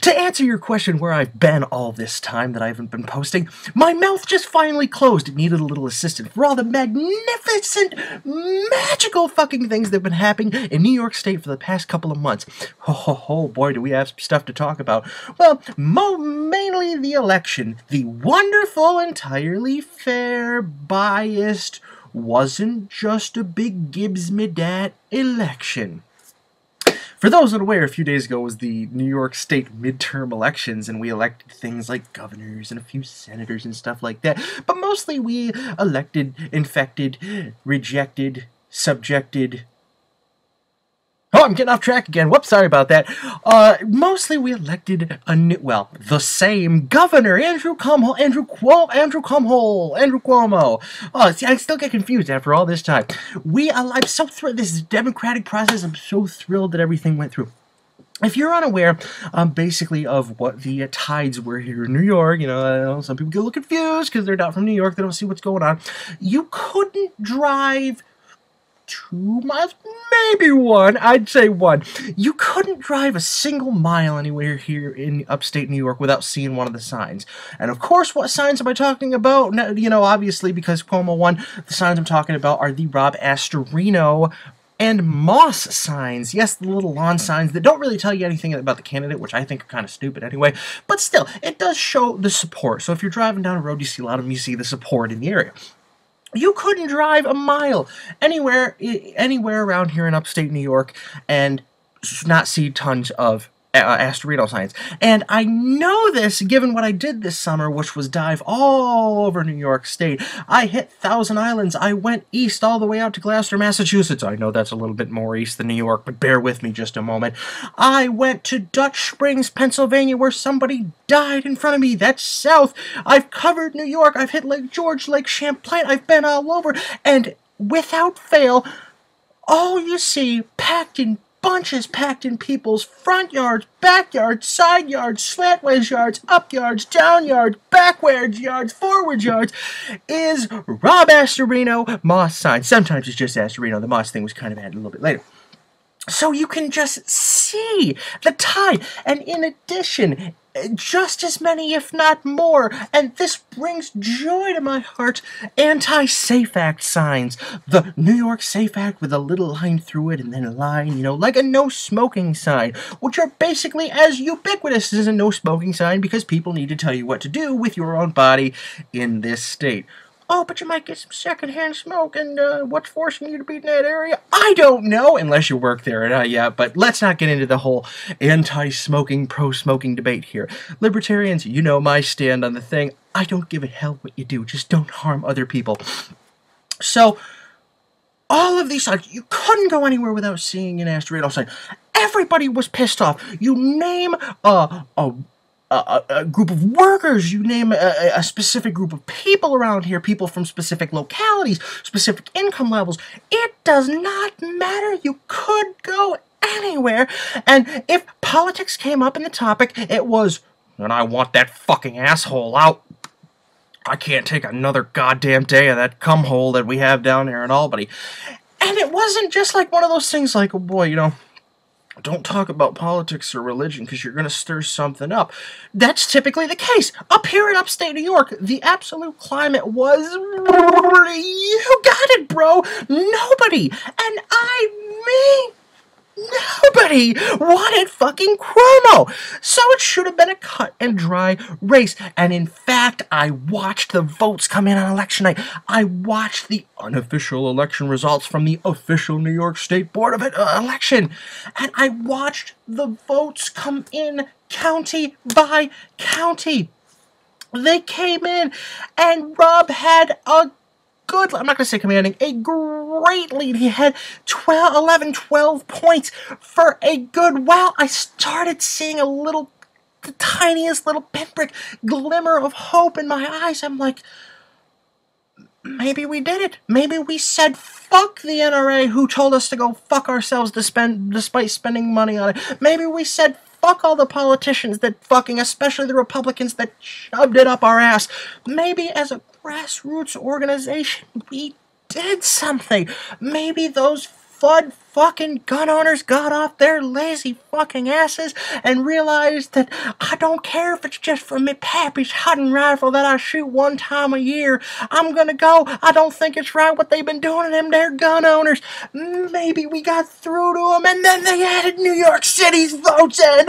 To answer your question where I've been all this time that I haven't been posting, my mouth just finally closed. It needed a little assistance for all the magnificent, magical fucking things that have been happening in New York State for the past couple of months. Oh boy, do we have some stuff to talk about. Well, mainly the election. The wonderful, entirely fair, biased, wasn't just a big Gibbs-me-dat election. For those unaware, a few days ago was the New York State midterm elections, and we elected things like governors and a few senators and stuff like that. But mostly we elected, infected, rejected, subjected... Oh, I'm getting off track again. Whoops, sorry about that. Mostly we elected a new, well, the same governor, Andrew Cuomo. Oh, see, I still get confused after all this time. I'm so thrilled. This is a democratic process. I'm so thrilled that everything went through. If you're unaware, basically, of what the tides were here in New York, you know, some people get a little confused because they're not from New York. They don't see what's going on. You couldn't drive 2 miles, maybe 1, I'd say 1. You couldn't drive a single mile anywhere here in upstate New York without seeing one of the signs. And of course, what signs am I talking about? You know, obviously, because Kuomo won, the signs I'm talking about are the Rob Astorino and Moss signs. Yes, the little lawn signs that don't really tell you anything about the candidate, which I think are kind of stupid anyway. But still, it does show the support. So if you're driving down a road, you see a lot of them, you see the support in the area. You couldn't drive a mile anywhere around here in upstate New York and not see tons of Astorino signs. And I know this given what I did this summer, which was dive all over New York State. I hit Thousand Islands. I went east all the way out to Gloucester, Massachusetts. I know that's a little bit more east than New York, but bear with me just a moment. I went to Dutch Springs, Pennsylvania, where somebody died in front of me. That's south. I've covered New York. I've hit Lake George, Lake Champlain. I've been all over. And without fail, all you see bunches packed in people's front yards, backyards, side yards, slantways yards, up yards, down yards, backwards yards, forward yards, is Rob Astorino Moss signs. Sometimes it's just Astorino. The Moss thing was kind of added a little bit later. So you can just see the tide. And in addition, just as many, if not more, and this brings joy to my heart, anti-Safe Act signs. The New York Safe Act with a little line through it and then a line, you know, like a no-smoking sign, which are basically as ubiquitous as a no-smoking sign because people need to tell you what to do with your own body in this state. Oh, but you might get some secondhand smoke, and what's forcing you to be in that area? I don't know, unless you work there, and yeah, but let's not get into the whole anti-smoking, pro-smoking debate here. Libertarians, you know my stand on the thing. I don't give a hell what you do, just don't harm other people. So, all of these signs, you couldn't go anywhere without seeing an Astorino sign. Everybody was pissed off. You name a group of workers, you name a specific group of people around here, people from specific localities, specific income levels, it does not matter. You could go anywhere, and if politics came up in the topic, it was, and I want that fucking asshole out. I can't take another goddamn day of that cumhole that we have down there in Albany. And it wasn't just like one of those things like, oh boy, you know, don't talk about politics or religion because you're going to stir something up. That's typically the case. Up here in upstate New York, the absolute climate was... You got it, bro. Nobody, and I mean nobody, wanted fucking Kuomo. So it should have been a cut and dry race. And in fact, I watched the votes come in on election night. I watched the unofficial election results from the official New York State Board of Election. And I watched the votes come in county by county. They came in, and Rob had a good, I'm not going to say commanding, a great lead. He had 12 points for a good while. I started seeing the tiniest little pinprick glimmer of hope in my eyes. I'm like, maybe we did it. Maybe we said fuck the NRA who told us to go fuck ourselves despite spending money on it. Maybe we said fuck all the politicians that fucking, especially the Republicans that shoved it up our ass. Maybe as a grassroots organization, we did something. Maybe those FUD fucking gun owners got off their lazy fucking asses and realized that I don't care if it's just for me pappy's hunting rifle that I shoot one time a year. I'm gonna go. I don't think it's right what they've been doing to them there gun owners. Maybe we got through to them, and then they added New York City's votes and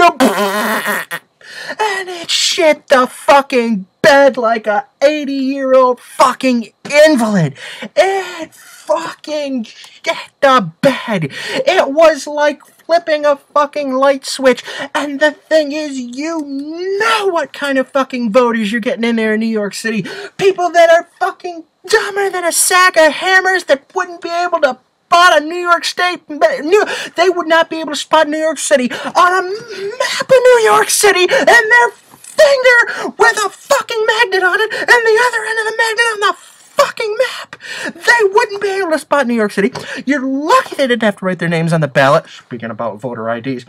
it shit the fucking bed like a 80-year-old fucking invalid. It fucking shit the bed. It was like flipping a fucking light switch. And the thing is, you know what kind of fucking voters you're getting in there in New York City. People that are fucking dumber than a sack of hammers that wouldn't be able to spot a New York State. They would not be able to spot New York City on a map of New York City and their finger with a fucking magnet on it and the other end of the magnet on the fucking map. They wouldn't be able to spot New York City. You're lucky they didn't have to write their names on the ballot. Speaking about voter IDs.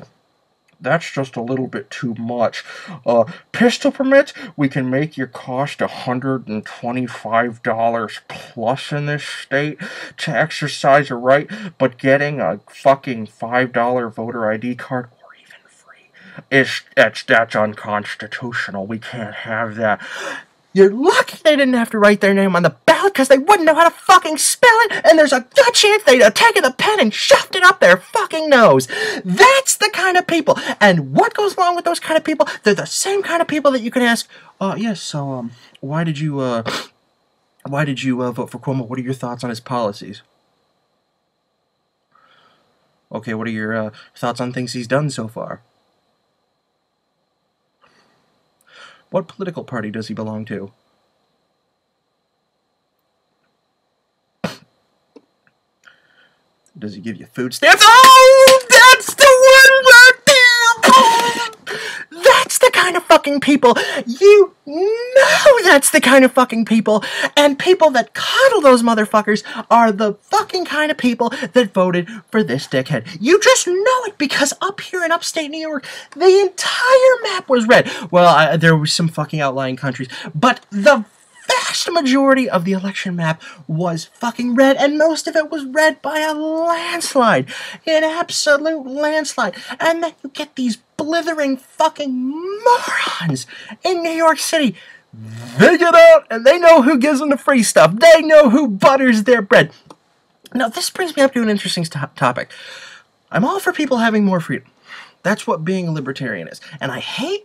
That's just a little bit too much. Pistol permits, we can make your cost $125 plus in this state to exercise a right, but getting a fucking $5 voter ID card or even free that's unconstitutional. We can't have that. You're lucky they didn't have to write their name on the ballot because they wouldn't know how to fucking spell it, and there's a good chance they'd have taken the pen and shoved it up their fucking nose. That's the kind of people. And what goes along with those kind of people? They're the same kind of people that you can ask, yes, so, why did you vote for Kuomo? What are your thoughts on his policies? Okay, what are your thoughts on things he's done so far? What political party does he belong to? Does he give you food stamps? Oh, that's the one right there! That's the kind of fucking people. You know that's the kind of fucking people. And people that coddle those motherfuckers are the fucking kind of people that voted for this dickhead. You just know it because up here in upstate New York, the entire map was red. Well, there were some fucking outlying countries, but the vast majority of the election map was fucking red, and most of it was red by a landslide. An absolute landslide. And then you get these blithering fucking morons in New York City. They get out, and they know who gives them the free stuff. They know who butters their bread. Now, this brings me up to an interesting topic. I'm all for people having more freedom. That's what being a libertarian is. And I hate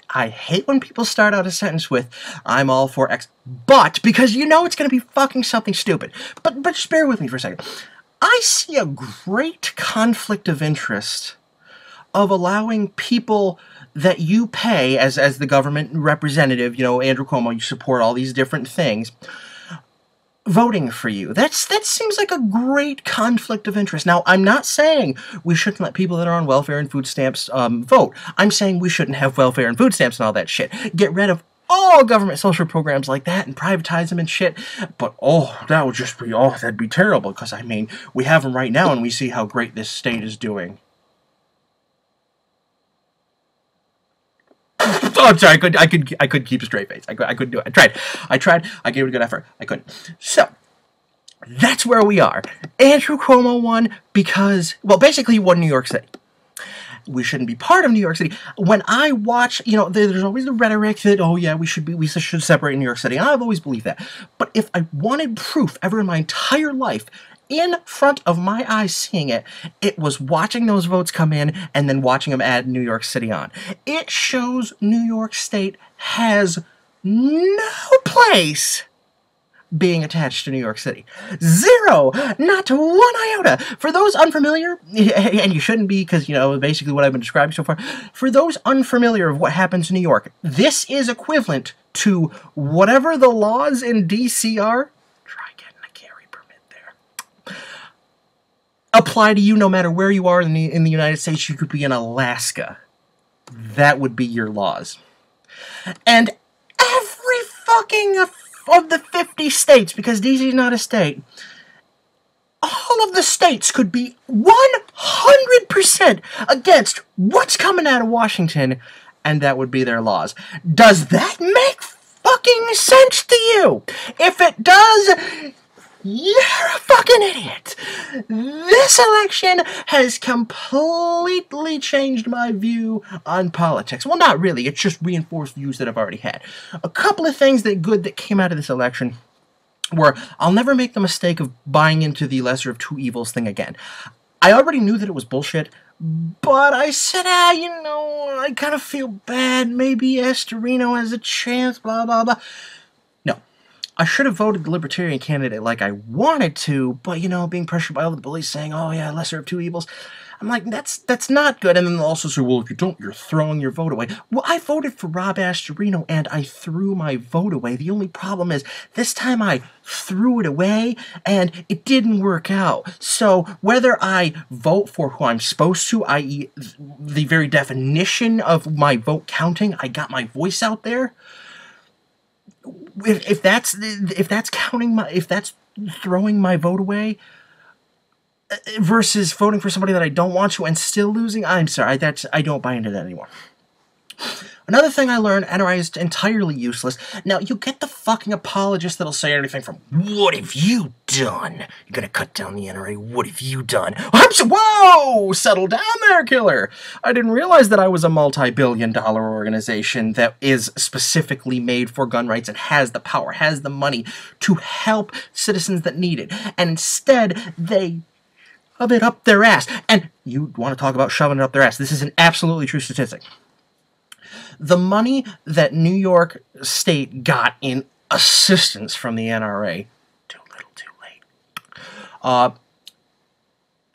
when people start out a sentence with, I'm all for X, but, because you know it's going to be fucking something stupid. But just bear with me for a second. I see a great conflict of interest of allowing people that you pay as the government representative, you know, Andrew Kuomo, you support all these different things, voting for you. That seems like a great conflict of interest. Now, I'm not saying we shouldn't let people that are on welfare and food stamps vote. I'm saying we shouldn't have welfare and food stamps and all that shit. Get rid of all government social programs like that and privatize them and shit. But, that would just be, that'd be terrible because, I mean, we have them right now and we see how great this state is doing. Oh, I'm sorry, I couldn't keep a straight face. I couldn't do it. I tried. I gave it a good effort. I couldn't. So, that's where we are. Andrew Cuomo won because, well, basically he won New York City. We shouldn't be part of New York City. When I watch, you know, there's always the rhetoric that, we should separate New York City. And I've always believed that. But if I wanted proof ever in my entire life, in front of my eyes seeing it, it was watching those votes come in and then watching them add New York City on. It shows New York State has no place being attached to New York City. Zero! Not one iota! For those unfamiliar, and you shouldn't be because, you know, basically what I've been describing so far, for those unfamiliar of what happens in New York, this is equivalent to whatever the laws in D.C. are. Apply to you no matter where you are in the United States. You could be in Alaska. That would be your laws. And every fucking of the 50 states, because D.C. is not a state, all of the states could be 100% against what's coming out of Washington, and that would be their laws. Does that make fucking sense to you? If it does, You're a fucking idiot. This election has completely changed my view on politics. Well, not really. It's just reinforced views that I've already had. A couple of things that came out of this election were I'll never make the mistake of buying into the lesser of two evils thing again. I already knew that it was bullshit, but I said, I kind of feel bad. Maybe Astorino has a chance, blah, blah, blah. No. I should have voted the Libertarian candidate like I wanted to, but, being pressured by all the bullies saying, oh, yeah, lesser of two evils. I'm like, that's not good. And then they'll also say, well, if you don't, you're throwing your vote away. Well, I voted for Rob Astorino, and I threw my vote away. The only problem is, this time I threw it away, and it didn't work out. So, whether I vote for who I'm supposed to, i.e. the very definition of my vote counting, I got my voice out there, if that's throwing my vote away versus voting for somebody that I don't want to and still losing, I'm sorry, I don't buy into that anymore. Another thing I learned, NRA is entirely useless. Now, you get the fucking apologists that'll say anything from, what have you done? You're gonna cut down the NRA, what have you done? Whoa! Settle down there, killer! I didn't realize that I was a multi-billion-dollar organization that is specifically made for gun rights and has the power, has the money to help citizens that need it. And instead, they shove it up their ass. And you want to talk about shoving it up their ass. This is an absolutely true statistic. The money that New York State got in assistance from the NRA, too little, too late.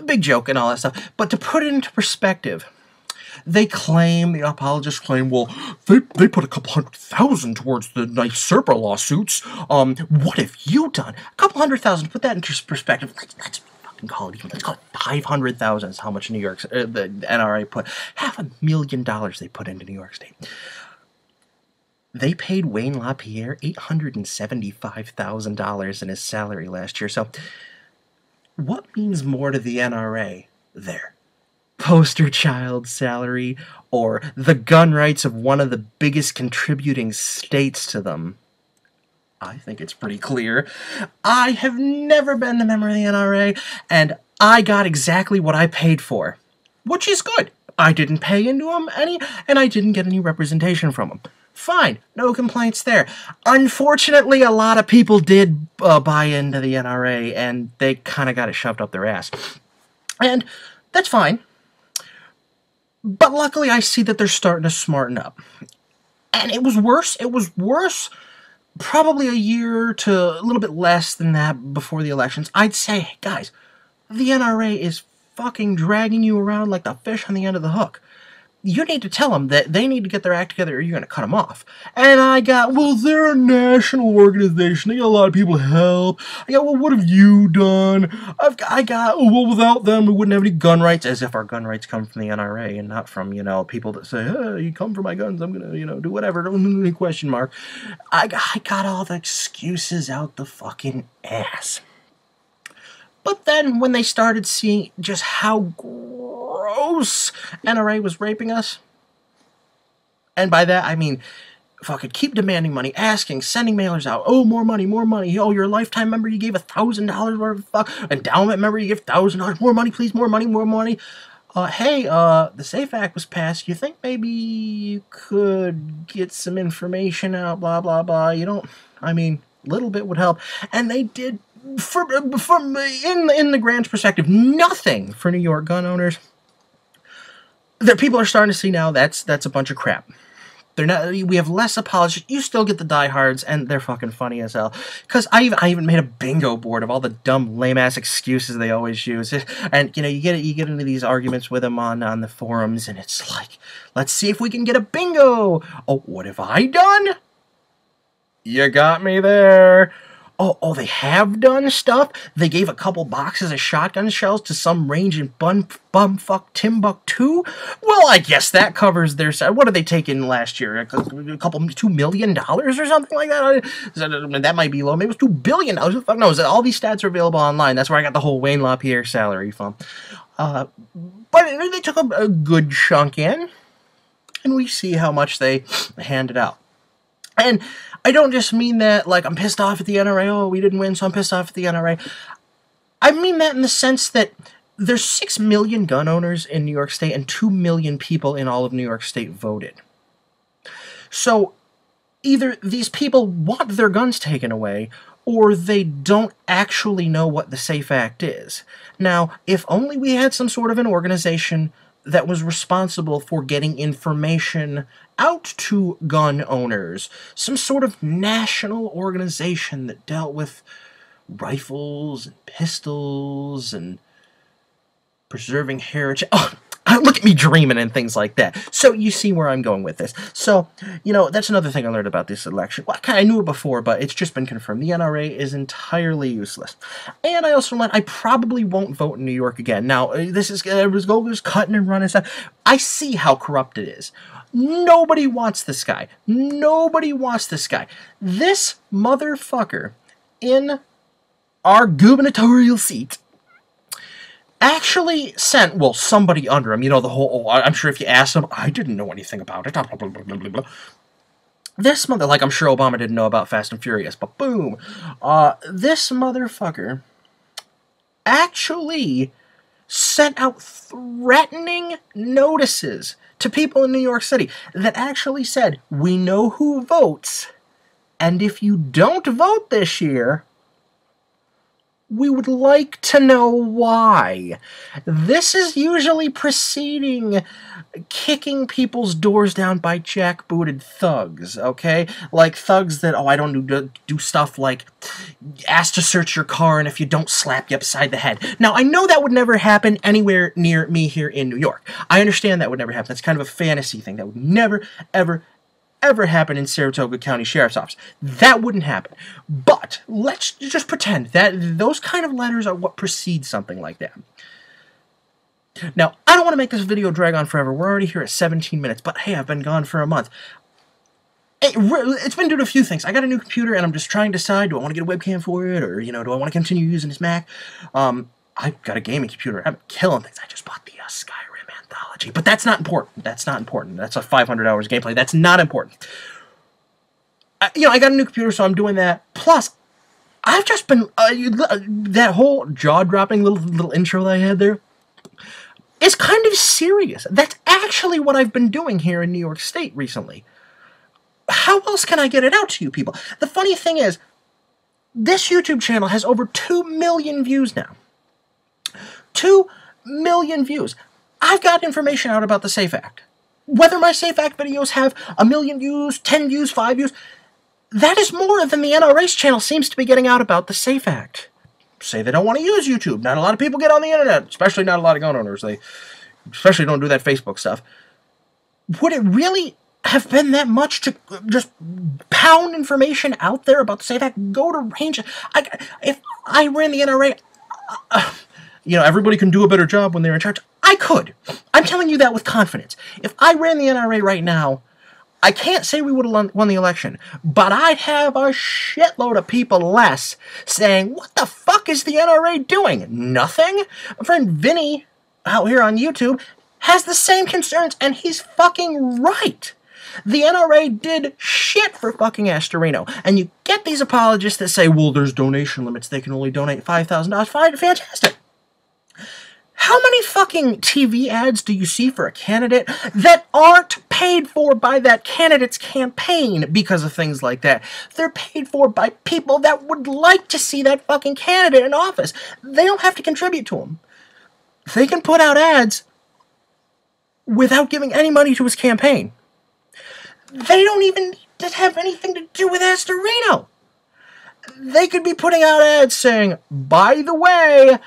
Big joke and all that stuff. But to put it into perspective, the apologists claim, well, they put a couple $100,000 towards the nice SERPA lawsuits. What have you done? A couple $100,000, to put that into perspective, let's call it even. Let's call it $500,000 is how much New York's the NRA put. $500,000 they put into New York State. They paid Wayne LaPierre $875,000 in his salary last year. So, what means more to the NRA there? Poster child salary or the gun rights of one of the biggest contributing states to them? I think it's pretty clear. I have never been a member of the NRA, and I got exactly what I paid for, which is good. I didn't pay into them any, and I didn't get any representation from them. Fine, no complaints there. Unfortunately, a lot of people did buy into the NRA, and they kind of got it shoved up their ass. And that's fine. But luckily, I see that they're starting to smarten up. And it was worse. It was worse probably a year to a little bit less than that before the elections. I'd say, hey, guys, the NRA is fucking dragging you around like the fish on the end of the hook. You need to tell them that they need to get their act together or you're going to cut them off. And I got, well, they're a national organization. They got a lot of people to help. I got, well, what have you done? I got, oh, well, without them, we wouldn't have any gun rights, as if our gun rights come from the NRA and not from, people that say, hey, you come for my guns, I'm going to, do whatever. Don't question mark. I got all the excuses out the fucking ass. But then when they started seeing just how gross NRA was raping us, and by that I mean fucking keep demanding money, asking, sending mailers out, oh, more money, oh, you're a lifetime member, you gave $1,000 worth of fuck, endowment member, you give $1,000, more money, please, more money, hey, the SAFE Act was passed, you think maybe you could get some information out, blah, blah, blah, little bit would help, and they did. From in the grand perspective, nothing for New York gun owners. That people are starting to see now that's a bunch of crap. They're not. We have less apologies. You still get the diehards, and they're fucking funny as hell. Because I even made a bingo board of all the dumb, lame ass excuses they always use. And you get into these arguments with them on the forums, and it's like, let's see if we can get a bingo. Oh, what have I done? You got me there. Oh, they have done stuff? They gave a couple boxes of shotgun shells to some range in bumfuck Timbuktu? Well, I guess that covers their side. What did they take in last year? A couple, $2 million or something like that? That might be low. Maybe it was $2 billion. Fuck knows. All these stats are available online. That's where I got the whole Wayne LaPierre salary from. But they took a good chunk in, and we see how much they handed out. And I don't just mean that, like, I'm pissed off at the NRA, oh, we didn't win, so I'm pissed off at the NRA. I mean that in the sense that there's 6 million gun owners in New York State, and 2 million people in all of New York State voted. So, either these people want their guns taken away, or they don't actually know what the SAFE Act is. Now, if only we had some sort of an organization that was responsible for getting information out to gun owners, some sort of national organization that dealt with rifles and pistols and preserving heritage. Oh, look at me dreaming and things like that. So you see where I'm going with this. So, you know, that's another thing I learned about this election. Well, I knew it before, but it's just been confirmed. The NRA is entirely useless. And I also learned I probably won't vote in New York again. Now, this is just cutting and running stuff. I see how corrupt it is. Nobody wants this guy. Nobody wants this guy. This motherfucker in our gubernatorial seat actually sent, well, somebody under him, you know, the whole, oh, I'm sure if you asked him, I didn't know anything about it, blah, blah, blah, blah, blah, blah. This mother, like, I'm sure Obama didn't know about Fast and Furious, but boom, this motherfucker actually sent out threatening notices to people in New York City that actually said, we know who votes, and if you don't vote this year, we would like to know why. This is usually preceding kicking people's doors down by jackbooted thugs, okay? Like thugs that, oh, I don't do stuff like ask to search your car and if you don't, slap you upside the head. Now, I know that would never happen anywhere near me here in New York. I understand that would never happen. That's kind of a fantasy thing. That would never, ever happen in Saratoga County Sheriff's Office. That wouldn't happen. But let's just pretend that those kind of letters are what precedes something like that. Now, I don't want to make this video drag on forever. We're already here at 17 minutes, but hey, I've been gone for a month. It's been due to a few things. I got a new computer, and I'm just trying to decide, do I want to get a webcam for it, or, you know, do I want to continue using this Mac? I've got a gaming computer. I'm killing things. I just bought the Skyrim Anthology, but that's not important. That's not important. That's a 500 hours gameplay. That's not important. You know, I got a new computer, so I'm doing that. Plus, I've just been that whole jaw-dropping little intro that I had there is kind of serious. That's actually what I've been doing here in New York State recently. How else can I get it out to you people? The funny thing is, this YouTube channel has over 2 million views now. 2 million views. I've got information out about the SAFE Act. Whether my SAFE Act videos have 1 million views, 10 views, 5 views, that is more than the NRA's channel seems to be getting out about the SAFE Act. Say they don't want to use YouTube. Not a lot of people get on the internet, especially not a lot of gun owners. They especially don't do that Facebook stuff. Would it really have been that much to just pound information out there about the SAFE Act? Go to range. If I ran the NRA, you know, everybody can do a better job when they're in charge. I could. I'm telling you that with confidence. If I ran the NRA right now, I can't say we would have won the election, but I'd have a shitload of people less saying, what the fuck is the NRA doing? Nothing? My friend Vinny, out here on YouTube, has the same concerns, and he's fucking right. The NRA did shit for fucking Astorino. And you get these apologists that say, well, there's donation limits. They can only donate $5,000. Fine, fantastic. How many fucking TV ads do you see for a candidate that aren't paid for by that candidate's campaign because of things like that? They're paid for by people that would like to see that fucking candidate in office. They don't have to contribute to him. They can put out ads without giving any money to his campaign. They don't even have anything to do with Astorino. They could be putting out ads saying, by the way,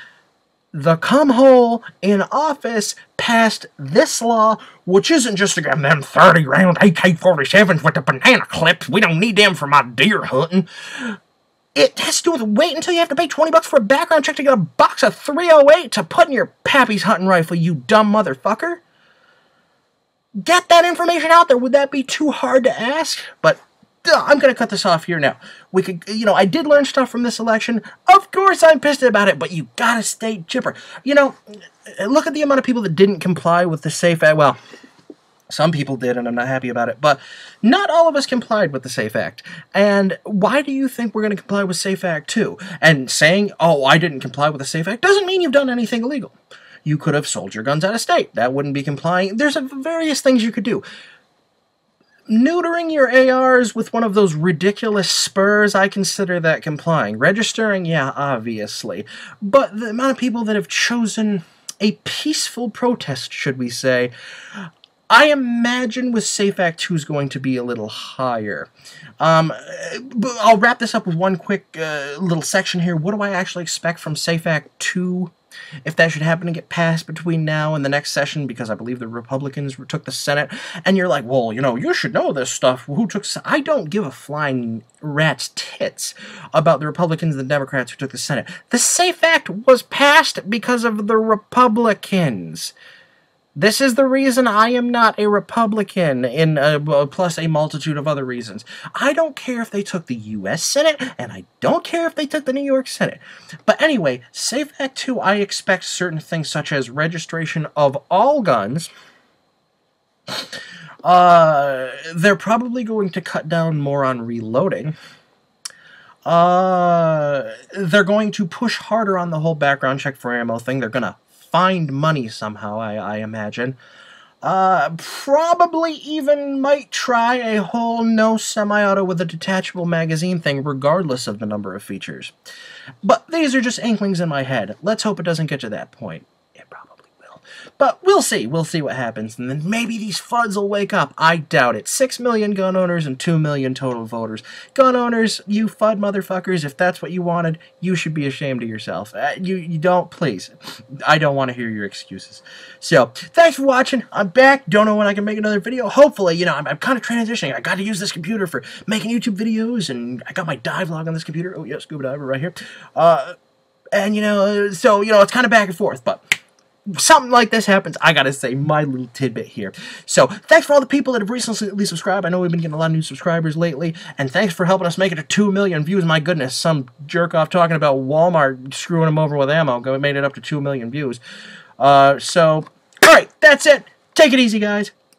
the cumhole in office passed this law, which isn't just to give them 30-round AK-47s with the banana clips. We don't need them for my deer hunting. It has to do with wait until you have to pay $20 for a background check to get a box of 308 to put in your pappy's hunting rifle, you dumb motherfucker. Get that information out there. Would that be too hard to ask? But I'm going to cut this off here now. We could, you know, I did learn stuff from this election. Of course I'm pissed about it, but you gotta stay chipper. You know, look at the amount of people that didn't comply with the SAFE Act. Well, Some people did, and I'm not happy about it. But not all of us complied with the SAFE Act. And why do you think we're going to comply with SAFE Act 2? And saying, oh, I didn't comply with the SAFE Act doesn't mean you've done anything illegal. You could have sold your guns out of state. That wouldn't be complying. There's various things you could do. Neutering your ARs with one of those ridiculous spurs, I consider that complying. Registering, yeah, obviously. But the amount of people that have chosen a peaceful protest, should we say, I imagine with SAFE Act 2 is going to be a little higher. But I'll wrap this up with one quick little section here. What do I actually expect from SAFE Act 2? If that should happen to get passed between now and the next session, because I believe the Republicans took the Senate, and you're like, well, you know, you should know this stuff. Who took... I don't give a flying rat's tits about the Republicans and the Democrats who took the Senate. The SAFE Act was passed because of the Republicans. This is the reason I am not a Republican, plus a multitude of other reasons. I don't care if they took the U.S. Senate, and I don't care if they took the New York Senate. But anyway, SAFE Act 2, I expect certain things such as registration of all guns. They're probably going to cut down more on reloading. They're going to push harder on the whole background check for ammo thing. They're going to find money somehow, I imagine. Probably even might try a whole no semi-auto with a detachable magazine thing, regardless of the number of features. But these are just inklings in my head. Let's hope it doesn't get to that point. It probably will. But we'll see. We'll see what happens. And then maybe these FUDs will wake up. I doubt it. 6 million gun owners and 2 million total voters. Gun owners, you FUD motherfuckers, if that's what you wanted, you should be ashamed of yourself. You don't, please. I don't want to hear your excuses. So, thanks for watching. I'm back. Don't know when I can make another video. Hopefully, you know, I'm kind of transitioning. I got to use this computer for making YouTube videos, and I got my dive log on this computer. Oh, yeah, scuba diver right here. And, you know, so, you know, it's kind of back and forth, but something like this happens, I gotta say my little tidbit here. So, thanks for all the people that have recently subscribed. I know we've been getting a lot of new subscribers lately, and thanks for helping us make it to 2 million views. My goodness, some jerk-off talking about Walmart screwing them over with ammo made it up to 2 million views. Alright, that's it. Take it easy, guys.